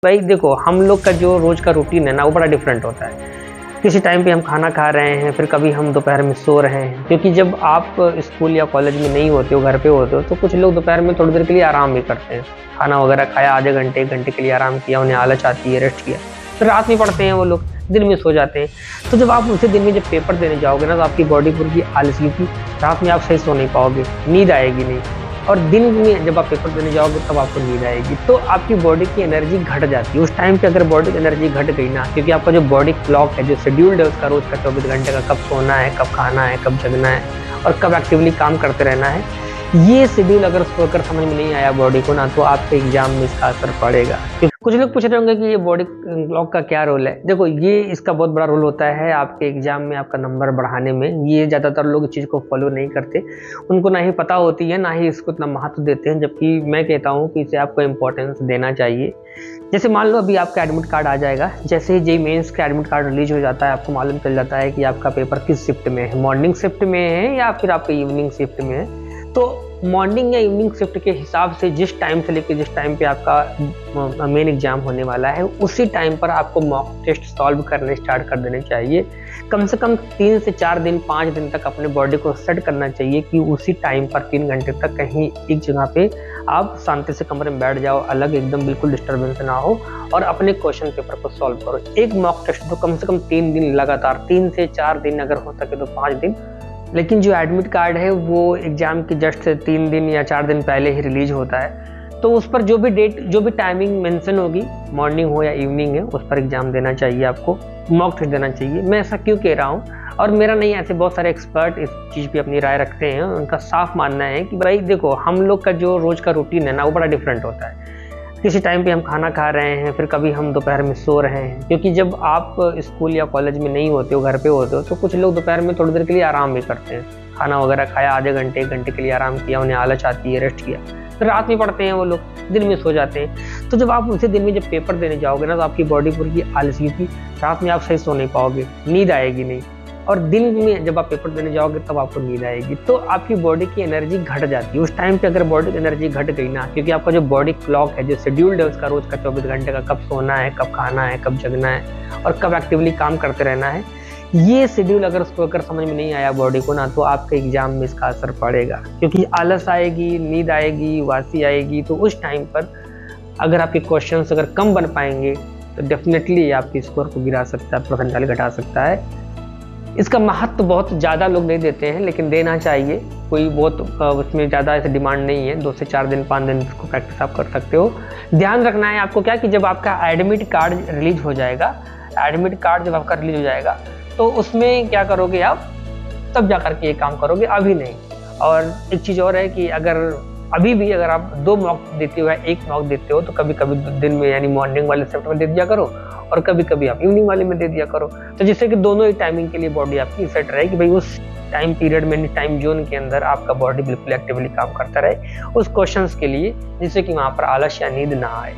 भाई देखो, हम लोग का जो रोज़ का रूटीन है ना, वो बड़ा डिफरेंट होता है। किसी टाइम पे हम खाना खा रहे हैं, फिर कभी हम दोपहर में सो रहे हैं, क्योंकि जब आप स्कूल या कॉलेज में नहीं होते हो, घर पे होते हो, तो कुछ लोग दोपहर में थोड़ी देर के लिए आराम भी करते हैं। खाना वगैरह खाया, आधे घंटे, 1 घंटे के लिए आराम किया, उन्हें आलस आती है, रेस्ट किया। फिर रात में पढ़ते हैं वो लोग, दिन में सो जाते हैं। तो जब आप उसी दिन में जब पेपर देने जाओगे ना, तो आपकी बॉडी पूरी आलसी होगी, रात में आप सही सो नहीं पाओगे, नींद आएगी नहीं। और दिन में जब आप पेपर देने जाओगे तब आपको नींद आएगी, तो आपकी बॉडी की एनर्जी घट जाती है। उस टाइम पे अगर बॉडी की एनर्जी घट गई ना, क्योंकि आपका जो बॉडी क्लॉक है, जो शेड्यूल्ड है उसका रोज का 24 घंटे का, कब सोना है, कब खाना है, कब जगना है और कब एक्टिवली काम करते रहना है, ये शेड्यूल अगर सोकर समझ में नहीं आया बॉडी को ना, तो आपके एग्जाम में इसका असर पड़ेगा। क्योंकि कुछ लोग पूछ रहे होंगे कि ये बॉडी क्लॉक का क्या रोल है। देखो, ये इसका बहुत बड़ा रोल होता है आपके एग्जाम में आपका नंबर बढ़ाने में। ये ज़्यादातर लोग इस चीज़ को फॉलो नहीं करते, उनको ना ही पता होती है, ना ही इसको इतना महत्व देते हैं, जबकि मैं कहता हूँ कि इसे आपको इम्पोर्टेंस देना चाहिए। जैसे मान लो अभी आपका एडमिट कार्ड आ जाएगा, जैसे ही जेईई मेंस का एडमिट कार्ड रिलीज हो जाता है, आपको मालूम चल जाता है कि आपका पेपर किस शिफ्ट में है, मॉर्निंग शिफ्ट में है या फिर आपका इवनिंग शिफ्ट में है। तो मॉर्निंग या इवनिंग शिफ्ट के हिसाब से जिस टाइम से लेकर जिस टाइम पे आपका मेन एग्जाम होने वाला है, उसी टाइम पर आपको मॉक टेस्ट सॉल्व करने स्टार्ट कर देने चाहिए। कम से कम 3 से 4 दिन 5 दिन तक अपने बॉडी को सेट करना चाहिए कि उसी टाइम पर 3 घंटे तक कहीं एक जगह पे आप शांति से कमरे में बैठ जाओ, अलग एकदम बिल्कुल डिस्टर्बेंस ना हो, और अपने क्वेश्चन पेपर को सॉल्व करो। एक मॉक टेस्ट तो कम से कम 3 दिन लगातार, 3 से 4 दिन, अगर हो सके तो 5 दिन। लेकिन जो एडमिट कार्ड है वो एग्ज़ाम की जस्ट 3 दिन या 4 दिन पहले ही रिलीज होता है, तो उस पर जो भी डेट, जो भी टाइमिंग मेंशन होगी, मॉर्निंग हो या इवनिंग है, उस पर एग्ज़ाम देना चाहिए, आपको मॉक टेस्ट देना चाहिए। मैं ऐसा क्यों कह रहा हूँ, और मेरा नहीं, ऐसे बहुत सारे एक्सपर्ट इस चीज़ पे अपनी राय रखते हैं। उनका साफ मानना है कि भाई देखो, हम लोग का जो रोज़ का रूटीन है ना, वो बड़ा डिफरेंट होता है। किसी टाइम पे हम खाना खा रहे हैं, फिर कभी हम दोपहर में सो रहे हैं, क्योंकि जब आप स्कूल या कॉलेज में नहीं होते हो, घर पे होते हो, तो कुछ लोग दोपहर में थोड़ी देर के लिए आराम भी करते हैं। खाना वगैरह खाया, आधे घंटे, 1 घंटे के लिए आराम किया, उन्हें आलस आती है, रेस्ट किया। फिर रात में पढ़ते हैं वो लोग, दिन में सो जाते हैं। तो जब आप उसी दिन में जब पेपर देने जाओगे ना, तो आपकी बॉडी पूरी आलसी होगी, रात में आप सही सो नहीं पाओगे, नींद आएगी नहीं। और दिन में जब आप पेपर देने जाओगे तब आपको नींद आएगी, तो आपकी बॉडी की एनर्जी घट जाती है। उस टाइम पे अगर बॉडी की एनर्जी घट गई ना, क्योंकि आपका जो बॉडी क्लॉक है, जो शेड्यूल्ड है उसका रोज का 24 घंटे का, कब सोना है, कब खाना है, कब जगना है और कब एक्टिवली काम करते रहना है, ये शेड्यूल अगर सोकर समझ में नहीं आया बॉडी को ना, तो आपके एग्जाम में इसका असर पड़ेगा। क्योंकि आलस आएगी, नींद आएगी, वासी आएगी, तो उस टाइम पर अगर आपके क्वेश्चंस अगर कम बन पाएंगे तो डेफिनेटली आपके स्कोर को गिरा सकता है, परसेंटाइल घटा सकता है। इसका महत्व बहुत ज़्यादा लोग नहीं देते हैं, लेकिन देना चाहिए। कोई बहुत उसमें ज़्यादा ऐसे डिमांड नहीं है, 2 से 4 दिन 5 दिन इसको प्रैक्टिस आप कर सकते हो। ध्यान रखना है आपको क्या, कि जब आपका एडमिट कार्ड रिलीज हो जाएगा, एडमिट कार्ड जब आपका रिलीज हो जाएगा, तो उसमें क्या करोगे आप, तब जा करके ये काम करोगे, अभी नहीं। और एक चीज़ और है कि अगर अभी भी अगर आप 2 मॉक देते हो या 1 मॉक देते हो, तो कभी कभी दिन में यानी मॉर्निंग वाले शिफ्ट में दे दिया करो, और कभी कभी आप इवनिंग वाले में दे दिया करो, तो जिससे कि दोनों ही टाइमिंग के लिए बॉडी आपकी सेट रहे, कि भाई उस टाइम पीरियड में, टाइम जोन के अंदर आपका बॉडी बिल्कुल एक्टिवली काम करता रहे उस क्वेश्चंस के लिए, जिससे कि वहाँ पर आलस या नींद ना आए।